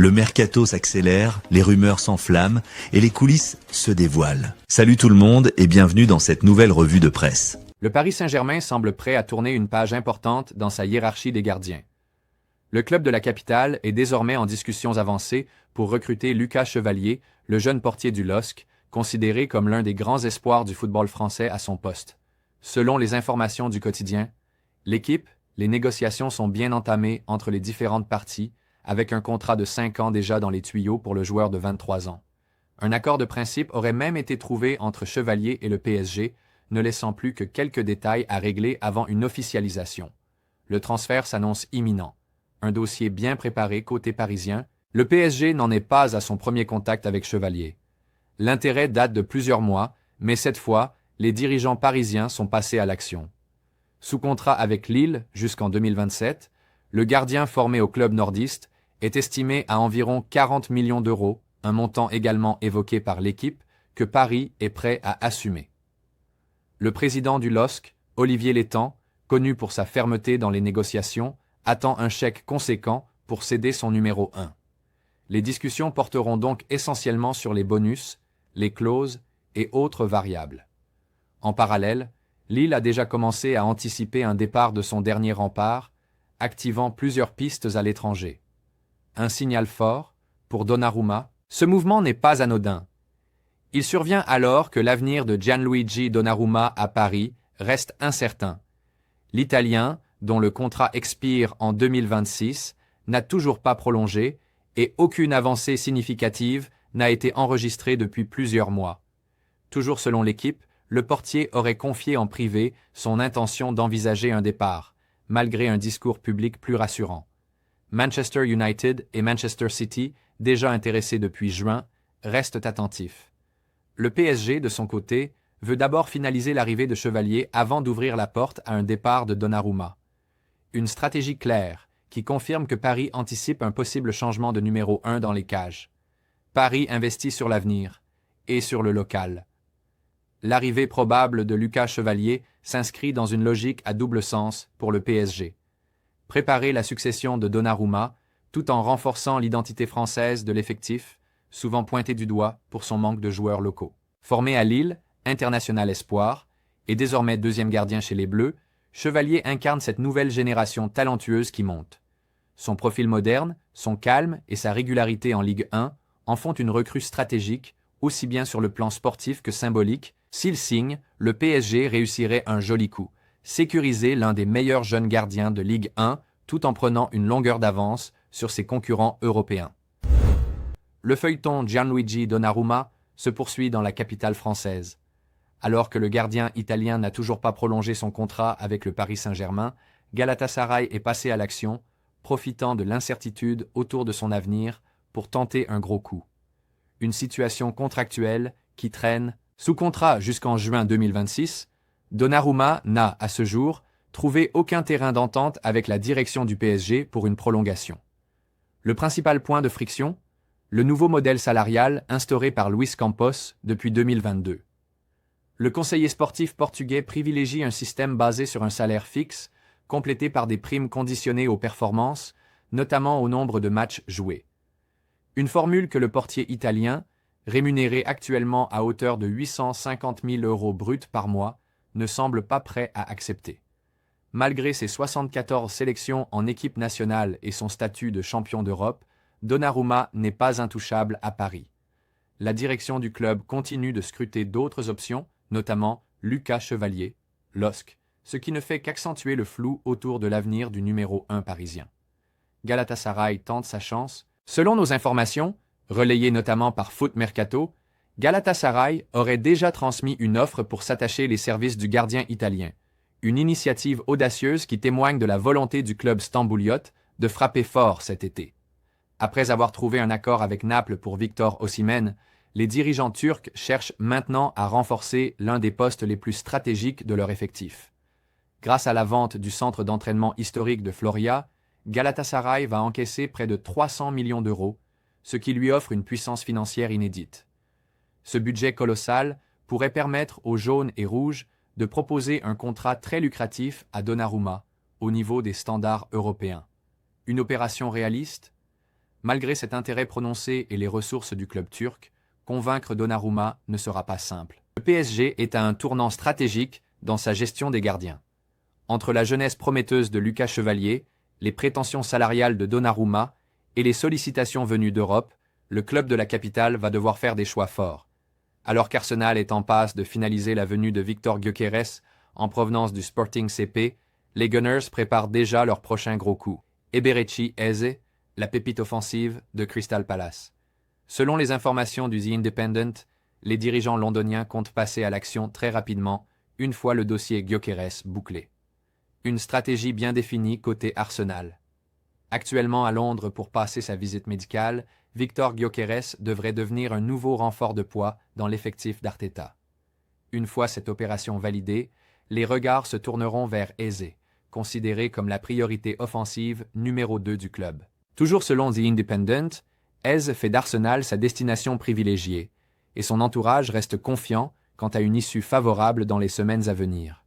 Le mercato s'accélère, les rumeurs s'enflamment et les coulisses se dévoilent. Salut tout le monde et bienvenue dans cette nouvelle revue de presse. Le Paris Saint-Germain semble prêt à tourner une page importante dans sa hiérarchie des gardiens. Le club de la capitale est désormais en discussions avancées pour recruter Lucas Chevalier, le jeune portier du LOSC, considéré comme l'un des grands espoirs du football français à son poste. Selon les informations du quotidien, l'équipe, les négociations sont bien entamées entre les différentes parties, avec un contrat de 5 ans déjà dans les tuyaux pour le joueur de 23 ans. Un accord de principe aurait même été trouvé entre Chevalier et le PSG, ne laissant plus que quelques détails à régler avant une officialisation. Le transfert s'annonce imminent. Un dossier bien préparé côté parisien, le PSG n'en est pas à son premier contact avec Chevalier. L'intérêt date de plusieurs mois, mais cette fois, les dirigeants parisiens sont passés à l'action. Sous contrat avec Lille jusqu'en 2027, le gardien formé au club nordiste est estimé à environ 40 millions d'euros, un montant également évoqué par l'équipe que Paris est prêt à assumer. Le président du LOSC, Olivier Létang, connu pour sa fermeté dans les négociations, attend un chèque conséquent pour céder son numéro 1. Les discussions porteront donc essentiellement sur les bonus, les clauses et autres variables. En parallèle, Lille a déjà commencé à anticiper un départ de son dernier rempart, activant plusieurs pistes à l'étranger. Un signal fort, pour Donnarumma, ce mouvement n'est pas anodin. Il survient alors que l'avenir de Gianluigi Donnarumma à Paris reste incertain. L'Italien, dont le contrat expire en 2026, n'a toujours pas prolongé et aucune avancée significative n'a été enregistrée depuis plusieurs mois. Toujours selon l'équipe, le portier aurait confié en privé son intention d'envisager un départ, malgré un discours public plus rassurant. Manchester United et Manchester City, déjà intéressés depuis juin, restent attentifs. Le PSG, de son côté, veut d'abord finaliser l'arrivée de Chevalier avant d'ouvrir la porte à un départ de Donnarumma. Une stratégie claire qui confirme que Paris anticipe un possible changement de numéro 1 dans les cages. Paris investit sur l'avenir et sur le local. L'arrivée probable de Lucas Chevalier s'inscrit dans une logique à double sens pour le PSG. Préparer la succession de Donnarumma, tout en renforçant l'identité française de l'effectif, souvent pointé du doigt pour son manque de joueurs locaux. Formé à Lille, international espoir, et désormais deuxième gardien chez les Bleus, Chevalier incarne cette nouvelle génération talentueuse qui monte. Son profil moderne, son calme et sa régularité en Ligue 1 en font une recrue stratégique, aussi bien sur le plan sportif que symbolique. S'il signe, le PSG réussirait un joli coup. Sécuriser l'un des meilleurs jeunes gardiens de Ligue 1 tout en prenant une longueur d'avance sur ses concurrents européens. Le feuilleton Gianluigi Donnarumma se poursuit dans la capitale française. Alors que le gardien italien n'a toujours pas prolongé son contrat avec le Paris Saint-Germain, Galatasaray est passé à l'action, profitant de l'incertitude autour de son avenir pour tenter un gros coup. Une situation contractuelle qui traîne sous contrat jusqu'en juin 2026, Donnarumma n'a, à ce jour, trouvé aucun terrain d'entente avec la direction du PSG pour une prolongation. Le principal point de friction, le nouveau modèle salarial instauré par Luis Campos depuis 2022. Le conseiller sportif portugais privilégie un système basé sur un salaire fixe, complété par des primes conditionnées aux performances, notamment au nombre de matchs joués. Une formule que le portier italien, rémunéré actuellement à hauteur de 850 000 € bruts par mois, ne semble pas prêt à accepter. Malgré ses 74 sélections en équipe nationale et son statut de champion d'Europe, Donnarumma n'est pas intouchable à Paris. La direction du club continue de scruter d'autres options, notamment Lucas Chevalier, LOSC, ce qui ne fait qu'accentuer le flou autour de l'avenir du numéro 1 parisien. Galatasaray tente sa chance. Selon nos informations, relayées notamment par Foot Mercato, Galatasaray aurait déjà transmis une offre pour s'attacher les services du gardien italien. Une initiative audacieuse qui témoigne de la volonté du club stambouliote de frapper fort cet été. Après avoir trouvé un accord avec Naples pour Victor Osimhen, les dirigeants turcs cherchent maintenant à renforcer l'un des postes les plus stratégiques de leur effectif. Grâce à la vente du centre d'entraînement historique de Floria, Galatasaray va encaisser près de 300 millions d'euros, ce qui lui offre une puissance financière inédite. Ce budget colossal pourrait permettre aux jaunes et rouges de proposer un contrat très lucratif à Donnarumma, au niveau des standards européens. Une opération réaliste ? Malgré cet intérêt prononcé et les ressources du club turc, convaincre Donnarumma ne sera pas simple. Le PSG est à un tournant stratégique dans sa gestion des gardiens. Entre la jeunesse prometteuse de Lucas Chevalier, les prétentions salariales de Donnarumma et les sollicitations venues d'Europe, le club de la capitale va devoir faire des choix forts. Alors qu'Arsenal est en passe de finaliser la venue de Victor Gyökeres en provenance du Sporting CP, les Gunners préparent déjà leur prochain gros coup. Eberechi Eze, la pépite offensive de Crystal Palace. Selon les informations du The Independent, les dirigeants londoniens comptent passer à l'action très rapidement, une fois le dossier Gyökeres bouclé. Une stratégie bien définie côté Arsenal. Actuellement à Londres pour passer sa visite médicale, Victor Gyökeres devrait devenir un nouveau renfort de poids dans l'effectif d'Arteta. Une fois cette opération validée, les regards se tourneront vers Eze, considéré comme la priorité offensive numéro 2 du club. Toujours selon The Independent, Eze fait d'Arsenal sa destination privilégiée, et son entourage reste confiant quant à une issue favorable dans les semaines à venir.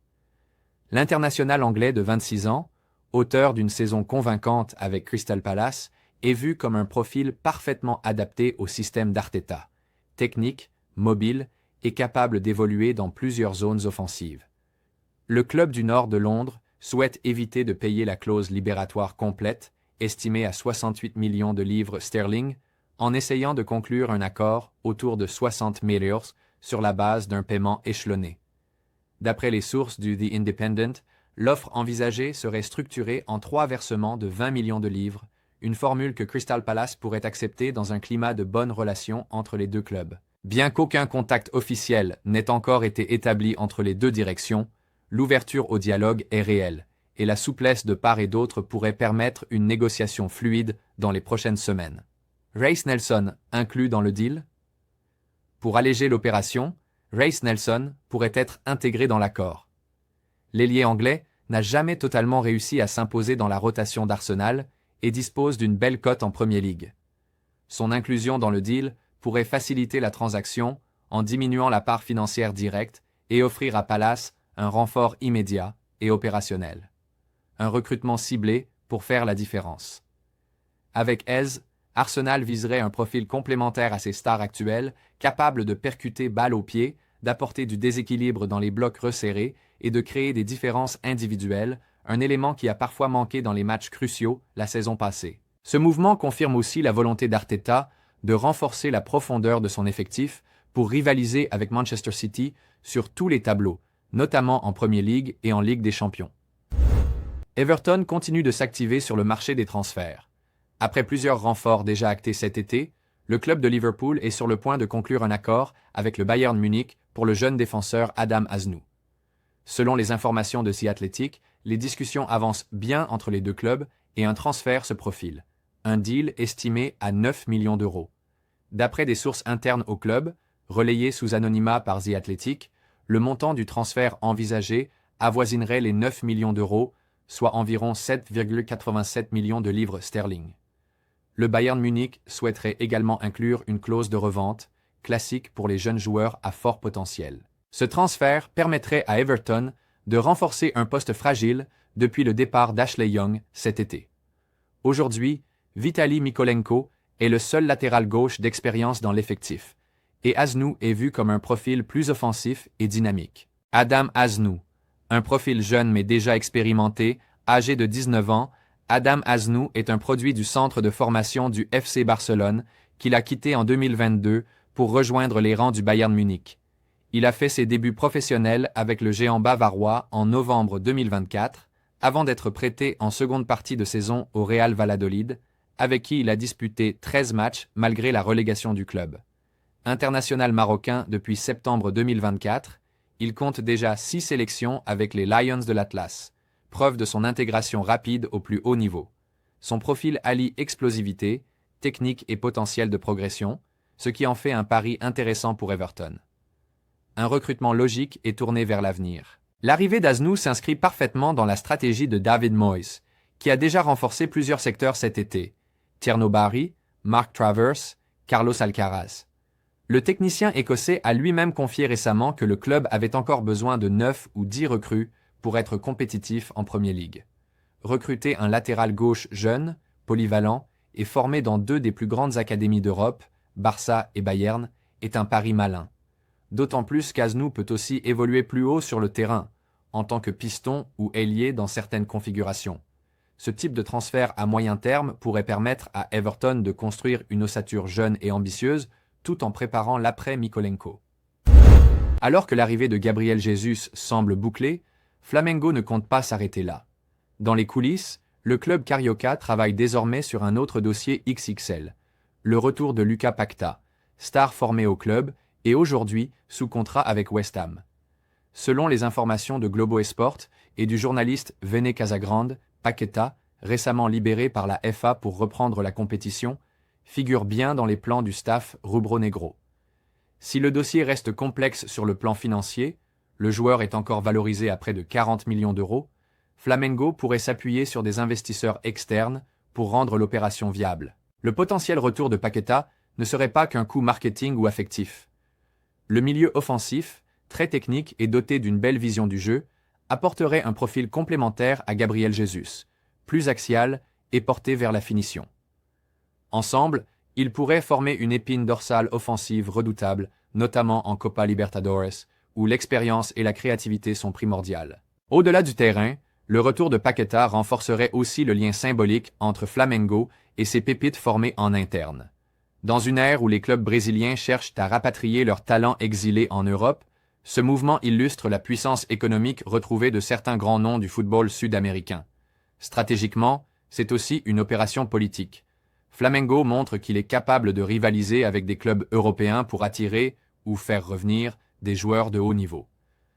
L'international anglais de 26 ans, auteur d'une saison convaincante avec Crystal Palace, est vu comme un profil parfaitement adapté au système d'Arteta, technique, mobile et capable d'évoluer dans plusieurs zones offensives. Le club du nord de Londres souhaite éviter de payer la clause libératoire complète, estimée à 68 millions de livres sterling, en essayant de conclure un accord autour de 60 millions sur la base d'un paiement échelonné. D'après les sources du The Independent, l'offre envisagée serait structurée en 3 versements de 20 millions de livres, une formule que Crystal Palace pourrait accepter dans un climat de bonnes relations entre les deux clubs. Bien qu'aucun contact officiel n'ait encore été établi entre les deux directions, l'ouverture au dialogue est réelle, et la souplesse de part et d'autre pourrait permettre une négociation fluide dans les prochaines semaines. Reiss Nelson inclus dans le deal? Pour alléger l'opération, Reiss Nelson pourrait être intégré dans l'accord. L'ailier anglais n'a jamais totalement réussi à s'imposer dans la rotation d'Arsenal et dispose d'une belle cote en Premier League. Son inclusion dans le deal pourrait faciliter la transaction en diminuant la part financière directe et offrir à Palace un renfort immédiat et opérationnel. Un recrutement ciblé pour faire la différence. Avec Eze, Arsenal viserait un profil complémentaire à ses stars actuelles, capable de percuter balle au pied, d'apporter du déséquilibre dans les blocs resserrés et de créer des différences individuelles, un élément qui a parfois manqué dans les matchs cruciaux la saison passée. Ce mouvement confirme aussi la volonté d'Arteta de renforcer la profondeur de son effectif pour rivaliser avec Manchester City sur tous les tableaux, notamment en Premier League et en Ligue des Champions. Everton continue de s'activer sur le marché des transferts. Après plusieurs renforts déjà actés cet été, le club de Liverpool est sur le point de conclure un accord avec le Bayern Munich pour le jeune défenseur Adam Haznou. Selon les informations de The Athletic, les discussions avancent bien entre les deux clubs et un transfert se profile. Un deal estimé à 9 millions d'euros. D'après des sources internes au club, relayées sous anonymat par The Athletic, le montant du transfert envisagé avoisinerait les 9 millions d'euros, soit environ 7,87 millions de livres sterling. Le Bayern Munich souhaiterait également inclure une clause de revente, classique pour les jeunes joueurs à fort potentiel. Ce transfert permettrait à Everton de renforcer un poste fragile depuis le départ d'Ashley Young cet été. Aujourd'hui, Vitali Mykolenko est le seul latéral gauche d'expérience dans l'effectif, et Haznou est vu comme un profil plus offensif et dynamique. Adam Haznou, un profil jeune mais déjà expérimenté, âgé de 19 ans, Adam Haznou est un produit du centre de formation du FC Barcelone qu'il a quitté en 2022 pour rejoindre les rangs du Bayern Munich. Il a fait ses débuts professionnels avec le géant bavarois en novembre 2024, avant d'être prêté en seconde partie de saison au Real Valladolid, avec qui il a disputé 13 matchs malgré la relégation du club. International marocain depuis septembre 2024, il compte déjà 6 sélections avec les Lions de l'Atlas, preuve de son intégration rapide au plus haut niveau. Son profil allie explosivité, technique et potentiel de progression, ce qui en fait un pari intéressant pour Everton. Un recrutement logique et tourné vers l'avenir. L'arrivée d'Haznou s'inscrit parfaitement dans la stratégie de David Moyes, qui a déjà renforcé plusieurs secteurs cet été. Tierno Barry, Mark Travers, Carlos Alcaraz. Le technicien écossais a lui-même confié récemment que le club avait encore besoin de 9 ou 10 recrues pour être compétitif en Premier League. Recruter un latéral gauche jeune, polyvalent et formé dans deux des plus grandes académies d'Europe, Barça et Bayern, est un pari malin. D'autant plus qu'Aznou peut aussi évoluer plus haut sur le terrain, en tant que piston ou ailier dans certaines configurations. Ce type de transfert à moyen terme pourrait permettre à Everton de construire une ossature jeune et ambitieuse, tout en préparant l'après-Mykolenko. Alors que l'arrivée de Gabriel Jesus semble bouclée, Flamengo ne compte pas s'arrêter là. Dans les coulisses, le club carioca travaille désormais sur un autre dossier XXL, le retour de Lucas Paquetá, star formé au club et aujourd'hui sous contrat avec West Ham. Selon les informations de Globo Esport et du journaliste Vene Casagrande, Paquetá, récemment libéré par la FA pour reprendre la compétition, figure bien dans les plans du staff rubro-negro. Si le dossier reste complexe sur le plan financier, le joueur est encore valorisé à près de 40 millions d'euros, Flamengo pourrait s'appuyer sur des investisseurs externes pour rendre l'opération viable. Le potentiel retour de Paquetá ne serait pas qu'un coup marketing ou affectif. Le milieu offensif, très technique et doté d'une belle vision du jeu, apporterait un profil complémentaire à Gabriel Jesus, plus axial et porté vers la finition. Ensemble, ils pourraient former une épine dorsale offensive redoutable, notamment en Copa Libertadores, où l'expérience et la créativité sont primordiales. Au-delà du terrain, le retour de Paquetá renforcerait aussi le lien symbolique entre Flamengo et ses pépites formées en interne. Dans une ère où les clubs brésiliens cherchent à rapatrier leurs talents exilés en Europe, ce mouvement illustre la puissance économique retrouvée de certains grands noms du football sud-américain. Stratégiquement, c'est aussi une opération politique. Flamengo montre qu'il est capable de rivaliser avec des clubs européens pour attirer ou faire revenir des joueurs de haut niveau.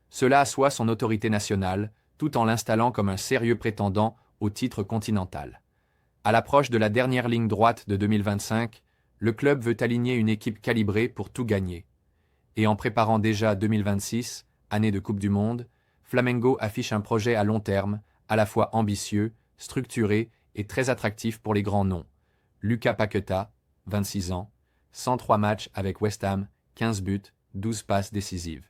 Cela assoit son autorité nationale, tout en l'installant comme un sérieux prétendant au titre continental. À l'approche de la dernière ligne droite de 2025, le club veut aligner une équipe calibrée pour tout gagner. Et en préparant déjà 2026, année de Coupe du Monde, Flamengo affiche un projet à long terme, à la fois ambitieux, structuré et très attractif pour les grands noms. Lucas Paquetá, 26 ans, 103 matchs avec West Ham, 15 buts, 12 passes décisives.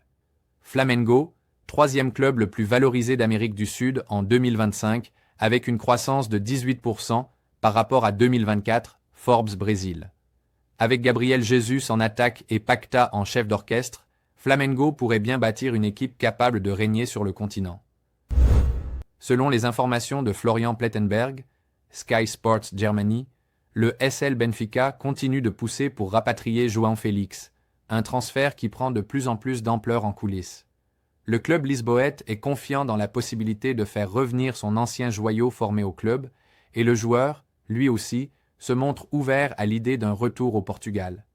Flamengo, troisième club le plus valorisé d'Amérique du Sud en 2025, avec une croissance de 18% par rapport à 2024, Forbes Brésil. Avec Gabriel Jesus en attaque et Paquetá en chef d'orchestre, Flamengo pourrait bien bâtir une équipe capable de régner sur le continent. Selon les informations de Florian Plettenberg, Sky Sports Germany, le SL Benfica continue de pousser pour rapatrier João Félix, un transfert qui prend de plus en plus d'ampleur en coulisses. Le club lisboète est confiant dans la possibilité de faire revenir son ancien joyau formé au club, et le joueur, lui aussi, se montre ouvert à l'idée d'un retour au Portugal.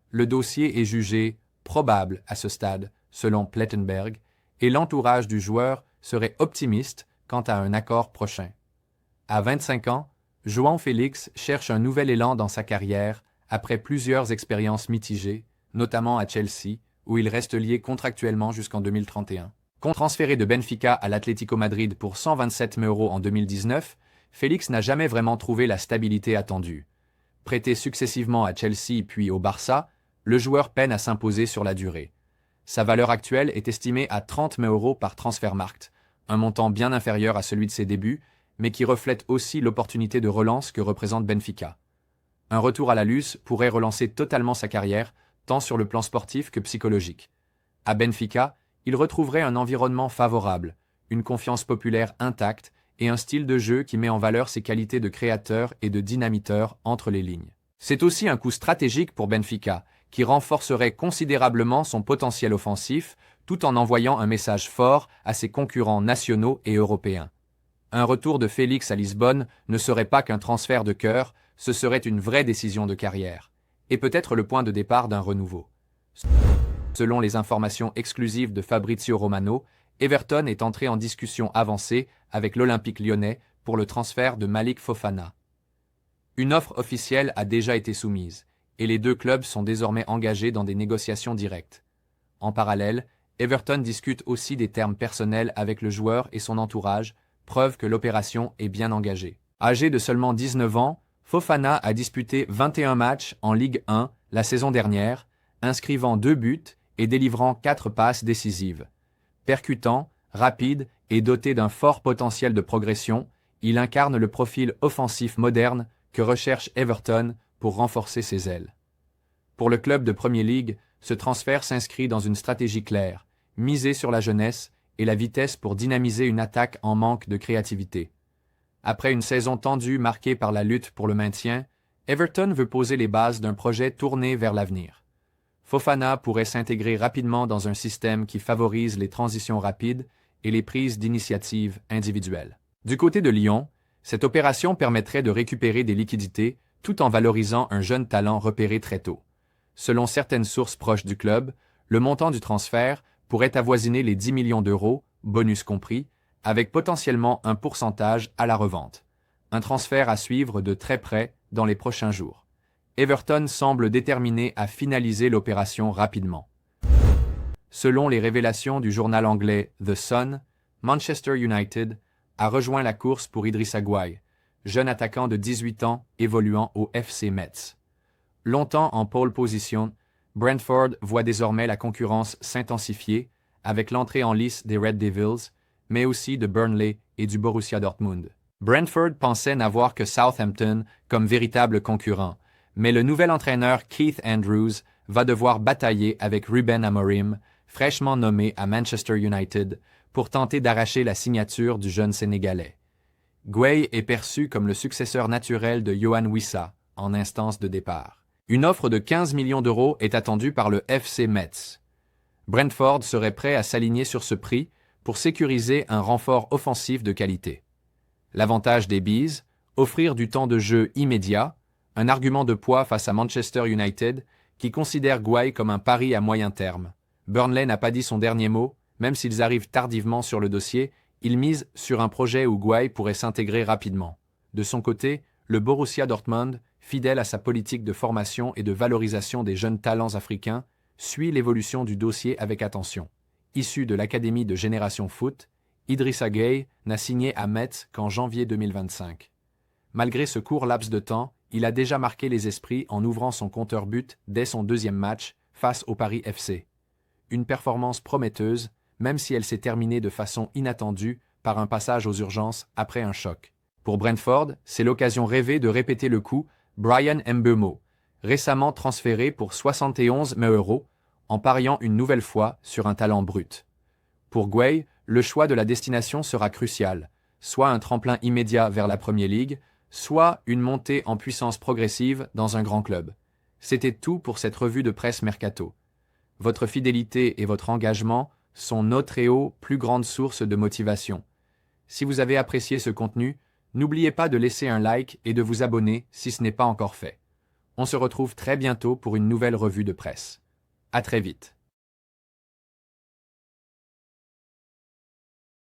Le dossier est jugé probable à ce stade, selon Plettenberg, et l'entourage du joueur serait optimiste quant à un accord prochain. À 25 ans, João Félix cherche un nouvel élan dans sa carrière après plusieurs expériences mitigées, notamment à Chelsea, où il reste lié contractuellement jusqu'en 2031. Transféré de Benfica à l'Atlético Madrid pour 127 000 € en 2019, Félix n'a jamais vraiment trouvé la stabilité attendue. Prêté successivement à Chelsea puis au Barça, le joueur peine à s'imposer sur la durée. Sa valeur actuelle est estimée à 30 000 € par Transfermarkt, un montant bien inférieur à celui de ses débuts, mais qui reflète aussi l'opportunité de relance que représente Benfica. Un retour à la luce pourrait relancer totalement sa carrière, tant sur le plan sportif que psychologique. À Benfica, il retrouverait un environnement favorable, une confiance populaire intacte et un style de jeu qui met en valeur ses qualités de créateur et de dynamiteur entre les lignes. C'est aussi un coup stratégique pour Benfica, qui renforcerait considérablement son potentiel offensif, tout en envoyant un message fort à ses concurrents nationaux et européens. Un retour de Félix à Lisbonne ne serait pas qu'un transfert de cœur, ce serait une vraie décision de carrière, et peut-être le point de départ d'un renouveau. Selon les informations exclusives de Fabrizio Romano, Everton est entré en discussion avancée avec l'Olympique lyonnais pour le transfert de Malik Fofana. Une offre officielle a déjà été soumise, et les deux clubs sont désormais engagés dans des négociations directes. En parallèle, Everton discute aussi des termes personnels avec le joueur et son entourage, preuve que l'opération est bien engagée. Âgé de seulement 19 ans, Fofana a disputé 21 matchs en Ligue 1 la saison dernière, inscrivant 2 buts et délivrant 4 passes décisives. Percutant, rapide et doté d'un fort potentiel de progression, il incarne le profil offensif moderne que recherche Everton pour renforcer ses ailes. Pour le club de Premier League, ce transfert s'inscrit dans une stratégie claire, miser sur la jeunesse et la vitesse pour dynamiser une attaque en manque de créativité. Après une saison tendue marquée par la lutte pour le maintien, Everton veut poser les bases d'un projet tourné vers l'avenir. Fofana pourrait s'intégrer rapidement dans un système qui favorise les transitions rapides et les prises d'initiatives individuelles. Du côté de Lyon, cette opération permettrait de récupérer des liquidités tout en valorisant un jeune talent repéré très tôt. Selon certaines sources proches du club, le montant du transfert pourrait avoisiner les 10 millions d'euros, bonus compris, avec potentiellement un pourcentage à la revente. Un transfert à suivre de très près dans les prochains jours. Everton semble déterminé à finaliser l'opération rapidement. Selon les révélations du journal anglais The Sun, Manchester United a rejoint la course pour Idrissa Gueye, jeune attaquant de 18 ans évoluant au FC Metz. Longtemps en pole position, Brentford voit désormais la concurrence s'intensifier avec l'entrée en lice des Red Devils, mais aussi de Burnley et du Borussia Dortmund. Brentford pensait n'avoir que Southampton comme véritable concurrent, mais le nouvel entraîneur Keith Andrews va devoir batailler avec Ruben Amorim, fraîchement nommé à Manchester United, pour tenter d'arracher la signature du jeune Sénégalais. Gueye est perçu comme le successeur naturel de Yohan Wissa, en instance de départ. Une offre de 15 millions d'euros est attendue par le FC Metz. Brentford serait prêt à s'aligner sur ce prix pour sécuriser un renfort offensif de qualité. L'avantage des Bees, offrir du temps de jeu immédiat, un argument de poids face à Manchester United qui considère Gueye comme un pari à moyen terme. Burnley n'a pas dit son dernier mot, même s'ils arrivent tardivement sur le dossier, ils misent sur un projet où Gueye pourrait s'intégrer rapidement. De son côté, le Borussia Dortmund, fidèle à sa politique de formation et de valorisation des jeunes talents africains, suit l'évolution du dossier avec attention. Issu de l'académie de Génération Foot, Idrissa Gueye n'a signé à Metz qu'en janvier 2025. Malgré ce court laps de temps, il a déjà marqué les esprits en ouvrant son compteur but dès son deuxième match face au Paris FC. Une performance prometteuse, même si elle s'est terminée de façon inattendue par un passage aux urgences après un choc. Pour Brentford, c'est l'occasion rêvée de répéter le coup Brian Mbeumo, récemment transféré pour 71 000 euros, en pariant une nouvelle fois sur un talent brut. Pour Gueye, le choix de la destination sera crucial, soit un tremplin immédiat vers la Premier League, soit une montée en puissance progressive dans un grand club. C'était tout pour cette revue de presse Mercato. Votre fidélité et votre engagement sont notre et haut plus grande source de motivation. Si vous avez apprécié ce contenu, n'oubliez pas de laisser un like et de vous abonner si ce n'est pas encore fait. On se retrouve très bientôt pour une nouvelle revue de presse. À très vite.